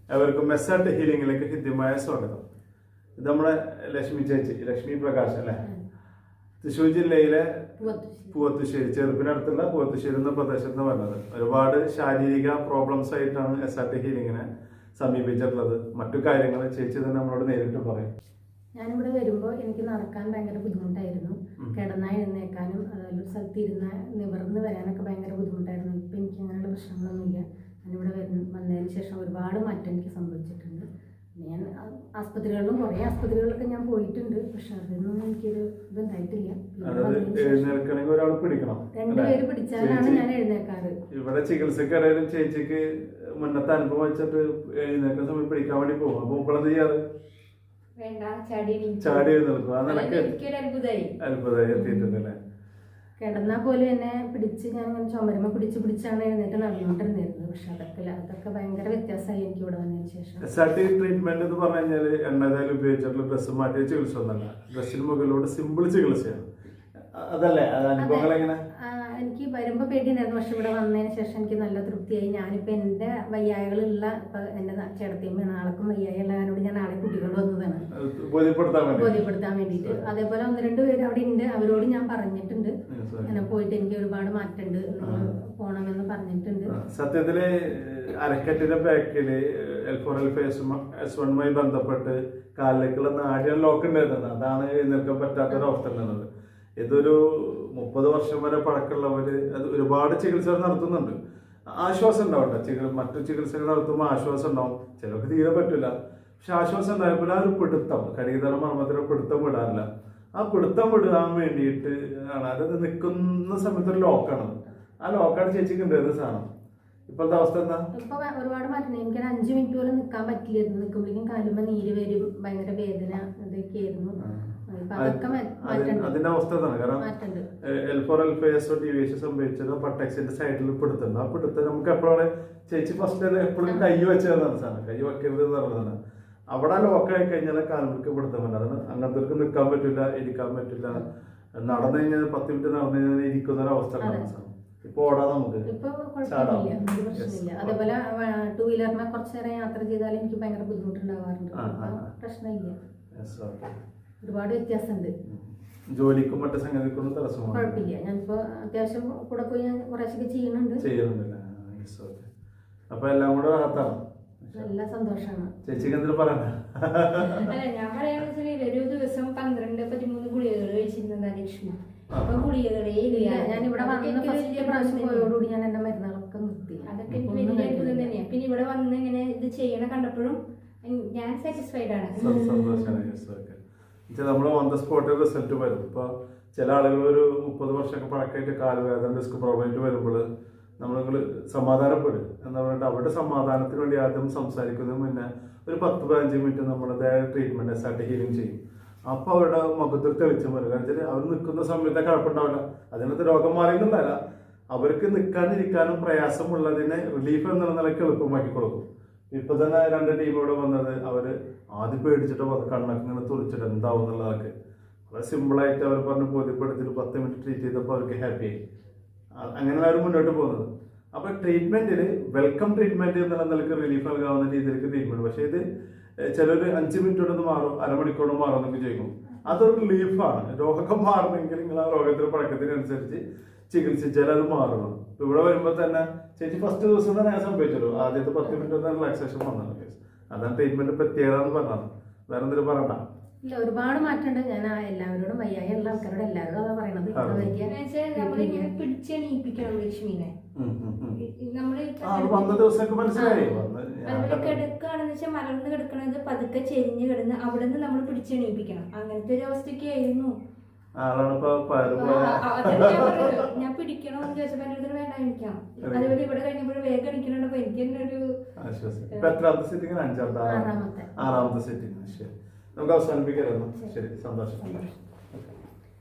എവർക്കും മെസ്സാട്ട് ഹീലിംഗിലേക്ക് ഹൃദ്യമായ സ്വാഗതം. ഇത് നമ്മുടെ ലക്ഷ്മി ചേച്ചി, ലക്ഷ്മി പ്രകാശ് അല്ലേ? തൃശ്ശൂർ ജില്ലയിലെ പൂവത്തുശ്ശേരി, ചെറുപ്പിനടുത്തുള്ള പൂവത്തുശ്ശേരി എന്ന പ്രദേശത്ത് നിന്ന് പറഞ്ഞത്. ഒരുപാട് ശാരീരിക പ്രോബ്ലംസ് ആയിട്ടാണ് SRT ഹീലിംഗിനെ സമീപിച്ചിട്ടുള്ളത്. മറ്റു കാര്യങ്ങൾ ചേച്ചി തന്നെ നമ്മളോട് നേരിട്ട് പറയും. ഞാനിവിടെ വരുമ്പോൾ എനിക്ക് നടക്കാൻ ഭയങ്കര ബുദ്ധിമുട്ടായിരുന്നു. കിടന്നാൽ എഴുന്നേക്കാനും അതുപോലെ ഒരു സ്ഥലത്ത് ഇരുന്ന് നിവർന്ന് വരാനൊക്കെ ഭയങ്കര ബുദ്ധിമുട്ടായിരുന്നു. ഇപ്പം എനിക്ക് അങ്ങനെയുള്ള പ്രശ്നങ്ങളൊന്നുമില്ല. ഞാനിവിടെ വന്നതിന് ശേഷം ഒരുപാട് മാറ്റം എനിക്ക് സംഭവിച്ചിട്ടുണ്ട്. ഞാൻ ആസ്പത്രികളിലും കുറേ ആസ്പത്രികളിലൊക്കെ ഞാൻ പോയിട്ടുണ്ട്. പക്ഷെ അതൊന്നും എനിക്കൊരു ഇതുണ്ടായിട്ടില്ല. രണ്ടുപേര് പിടിച്ചാലാണ് ഞാൻ എഴുന്നേക്കാറ്. ഇവിടെ ചികിത്സക്കാരും ചേച്ചിക്ക് മുന്നത്തെ അനുഭവം വെച്ചിട്ട് എഴുന്നേക്കുന്ന സമയം പിടിക്കാൻ വേണ്ടി പോകും. അപ്പൊ ഇപ്പോഴെന്ത് ചെയ്യാറ്? ചാടി എഴുന്നേൽക്കും. അത്ഭുതമായി എത്തിയിട്ടുണ്ടല്ലേ? കിടന്നാൽ പോലും എന്നെ പിടിച്ച് ഞാൻ ഇങ്ങനെ ചുമരുമ പിടിച്ചാണ് എഴുന്നേറ്റ് നടന്നുകൊണ്ടിരുന്നത്. പക്ഷെ അതൊക്കെ ഭയങ്കര വ്യത്യാസമായി എനിക്ക് ഇവിടെ വന്നതിന് ശേഷം. SRT ട്രീറ്റ്മെന്റ് എന്ന് പറഞ്ഞു കഴിഞ്ഞാൽ എണ്ണതായാലും ഉപയോഗിച്ചിട്ടുള്ള ഡ്രസ്സ് മാറ്റിയ ചികിത്സ ഒന്നല്ല. ഡ്രസ്സിന് മുകളിലൂടെ സിമ്പിൾ ചികിത്സയാണ്. അതല്ലേ അനുഭവങ്ങൾ എങ്ങനെ? എനിക്ക് വരുമ്പോൾ പേടിയുണ്ടായിരുന്നു. പക്ഷെ ഇവിടെ വന്നതിന് ശേഷം എനിക്ക് നല്ല തൃപ്തിയായി. ഞാനിപ്പോൾ എൻ്റെ വയ്യായകളുള്ള എൻ്റെ ചേട്ടത്തിയമ്മ ആൾക്കും വയ്യായുള്ളവരോട് ഞാൻ ആളെ കുട്ടികൾ വന്നതാണ് ബോധ്യപ്പെടുത്താൻ വേണ്ടിയിട്ട്. അതേപോലെ 1-2 പേര് അവിടെ ഉണ്ട്. അവരോട് ഞാൻ പറഞ്ഞിട്ടുണ്ട് അങ്ങനെ പോയിട്ട് എനിക്ക് ഒരുപാട് മാറ്റമുണ്ട്, പോണമെന്ന് പറഞ്ഞിട്ടുണ്ട്. സത്യത്തില് അരക്കെട്ടിന്റെ ബാക്കില് L4 L5S1 ബന്ധപ്പെട്ട് കാലിലേക്കുള്ള നാടിയ ലോക്ക് ഉണ്ടായിരുന്നത്. അതാണ് എഴുന്നേൽക്കാൻ പറ്റാത്തൊരവസ്ഥ ഉണ്ടായിരുന്നത്. ഇതൊരു 30 വർഷം വരെ പഴക്കമുള്ളവര് അത് ഒരുപാട് ചികിത്സകൾ നടത്തുന്നുണ്ട്. ആശ്വാസം ഉണ്ടാവട്ടെ, മറ്റു ചികിത്സകൾ നടത്തുമ്പോൾ ആശ്വാസം ഉണ്ടാവും. ചിലർക്ക് തീരെ പറ്റില്ല. പക്ഷെ ആശ്വാസം ഉണ്ടായപ്പോൾ ആ ഒരു പിടുത്തം, കരീതറ മർമ്മത്തിലെ പിടുത്തം വിടാറില്ല. ആ പിടുത്തം വിടാൻ വേണ്ടിയിട്ട് ആണ്. അത് നിൽക്കുന്ന സമയത്ത് ഒരു ലോക്കാണ്. ആ ലോക്കാണ് ചേച്ചിക്ക് ഉണ്ടായിരുന്ന സാധനം. ഇപ്പോഴത്തെ അവസ്ഥ എന്താ? ഇപ്പൊ ഒരുപാട് മാറ്റം. എനിക്ക് 5 മിനിറ്റ് പോലും നിൽക്കാൻ പറ്റില്ലായിരുന്നു. നിൽക്കുമ്പോഴേക്കും കാലുമ്പോ നീര് വരും, ഭയങ്കര വേദന ഇതൊക്കെയായിരുന്നു. അതിന്റെ അവസ്ഥ എന്താണ്? കാരണം L4 L5S ഡീവിയേഷൻ സംഭവിച്ചത് പട്ടക്സിന്റെ സൈഡിൽ പിടുത്തുണ്ട്. ആ പിടുത്തം നമുക്ക് എപ്പോഴാണ് ചേച്ചി ഫസ്റ്റ് എപ്പോഴും കൈ വെച്ചതാണ് സാധനം. കൈ വെക്കരുത് എന്ന് പറഞ്ഞതാണ്. അവിടെ ലോക്കായി കഴിഞ്ഞാൽ കാലുകൾക്ക് പിടുത്തം പറ്റില്ല. അതാണ് അങ്ങനത്തെ നിൽക്കാൻ പറ്റില്ല, ഇരിക്കാൻ പറ്റില്ല. നടന്നു കഴിഞ്ഞാൽ 10 മിനിറ്റ് നടന്നു കഴിഞ്ഞാൽ ഇരിക്കുന്ന ഒരു അവസ്ഥ സാധനം. ഇപ്പൊ ഓടാ നമുക്ക് അതേപോലെ 2 വീലറിനെ കുറച്ചു നേരം യാത്ര ചെയ്താൽ എനിക്ക് ഭയങ്കര ബുദ്ധിമുട്ടുണ്ടാവാറുണ്ട്. പ്രശ്നമില്ല, ഒരുപാട് വ്യത്യാസമുണ്ട്. ജോലിക്കും മറ്റു സംഗതിക്കൊന്നും തടസ്സമാണ്, കുഴപ്പമില്ല. ഞാനിപ്പോ അത്യാവശ്യം കൂടെ പോയി ഞാൻ കുറേശ്ശൊക്കെ ചെയ്യുന്നുണ്ട്. അപ്പൊ എല്ലാം കൂടെ റാഹത്താണ്, നല്ല സന്തോഷമാണ്. ചേച്ചിക്ക് എന്തിനു പറയണ? ഞാൻ പറയാന്ന് ഒരു ദിവസം 12-13 ഗുളികകൾ കഴിച്ചിരുന്ന ലക്ഷ്മി. അപ്പൊ ഗുളികകളേ ഇല്ല. ഞാൻ ഇവിടെ വന്ന ഫസ്റ്റ് പ്രാവശ്യം പോയോടുകൂടി ഞാൻ എന്റെ മരുന്നുകളൊക്കെ നിർത്തി. അതൊക്കെ എനിക്ക് വലിയ അത്ഭുതം തന്നെയാണ്. പിന്നെ ഇവിടെ വന്ന് ഇങ്ങനെ ഇത് ചെയ്യണ കണ്ടപ്പോഴും ഞാൻ സാറ്റിസ്ഫൈഡ് ആണ്. നമ്മൾ ഓൺ ദ സ്പോട്ട് റിസൾട്ട് വരും. ഇപ്പൊ ചില ആളുകൾ ഒരു 30 വർഷമൊക്കെ പഴക്കമായിട്ട് കാലുവേദന, ഡിസ്ക് പ്രോബ്ലമായിട്ട് വരുമ്പോൾ നമ്മൾ സമാധാനപ്പെടും എന്ന് പറഞ്ഞിട്ട് അവരുടെ സമാധാനത്തിന് വേണ്ടി ആദ്യം സംസാരിക്കുന്നതിന് മുന്നേ ഒരു 10-15 മിനിറ്റ് നമ്മുടെ ട്രീറ്റ്മെന്റ് SRT ഹീലിംഗ് ചെയ്യും. അപ്പൊ അവരുടെ മുഖത്തിൽ തെളിച്ചം വരും. കാരണം വെച്ചാൽ അവർ നിൽക്കുന്ന സമയത്തെ കുഴപ്പമുണ്ടാവില്ല. അതിനകത്ത് രോഗം മാറിയെന്നല്ല, അവർക്ക് നിൽക്കാനിരിക്കാനും പ്രയാസമുള്ളതിനെ റിലീഫ് എന്നുള്ള നിലയ്ക്ക് എളുപ്പമാക്കി കൊടുക്കും. ഇപ്പൊ തന്നെ 2 ടീം ഇവിടെ വന്നത് അവര് ആദ്യം പേടിച്ചിട്ട് കണ്ണൊക്കെ ഇങ്ങനെ തുളിച്ചിട്ട് എന്താവും എന്നുള്ളതൊക്കെ വളരെ സിമ്പിളായിട്ട് അവർ പറഞ്ഞ് ബോധ്യപ്പെടുത്തിയിട്ട് 10 മിനിറ്റ് ട്രീറ്റ് ചെയ്തപ്പോൾ അവർക്ക് ഹാപ്പിയായി. അങ്ങനെ അവർ മുന്നോട്ട് പോകുന്നത്. അപ്പൊ ട്രീറ്റ്മെന്റില് വെൽക്കം ട്രീറ്റ്മെന്റ് എന്നുള്ള നിലക്ക് റിലീഫ് നൽകാവുന്ന രീതിയിലേക്ക് ട്രീറ്റ്മെന്റ്. പക്ഷെ ഇത് ചിലര് 5 മിനിറ്റോടൊന്ന് മാറും, അരമണിക്കൂറോട് മാറും എന്നൊക്കെ ചോദിക്കും. അതൊരു റിലീഫാണ്. രോഗം മാറണമെങ്കിൽ നിങ്ങൾ ആ രോഗത്തിന്റെ പഴക്കത്തിനനുസരിച്ച് ചികിത്സിച്ചാൽ അത് മാറണം. ഇപ്പൊ ഇവിടെ വരുമ്പോ തന്നെ ചേച്ചി ഫസ്റ്റ് ദിവസം തന്നെ സംഭവിച്ചല്ലോ, ആദ്യത്തെ 10 മിനിറ്റ് തന്നെ റിലാക്സേഷൻ വന്നത്. അതാണ് ട്രീറ്റ്മെന്റ് പ്രത്യേകത എന്ന് പറഞ്ഞത്. വേറെ എന്തെങ്കിലും പറയണ്ട? ഇല്ല, ഒരുപാട് മാറ്റമുണ്ട്. ഞാൻ എല്ലാവരോടും വയ്യായുള്ള ആൾക്കാരോട് എല്ലാവരോടും അതാ പറയണത്. പിടിച്ചെണീപ്പിക്കണം ലക്ഷ്മിനെ. കിടക്കുകയാണെന്ന് വെച്ചാൽ മലർന്ന് കിടക്കണത് പതുക്കെ ചെരിഞ്ഞ് കിടന്ന് അവിടെ നിന്ന് നമ്മൾ പിടിച്ചെണീപ്പിക്കണം. അങ്ങനത്തെ ഒരു അവസ്ഥയ്ക്കായിരുന്നു. ഞാൻ പിടിക്കണമെന്ന് ചോദിച്ചപ്പോ എന്റെ അടുത്ത് വേണ്ട എണിക്കാം. അതുപോലെ ഇവിടെ കഴിഞ്ഞപ്പോൾ വേഗം എണിക്കണപ്പോ എനിക്ക് തന്നെ ഒരു 6ാമത്തെ സിറ്റിംഗ്. നമുക്ക് അവസാനിപ്പിക്കാമായിരുന്നു. ശരി, സന്തോഷം.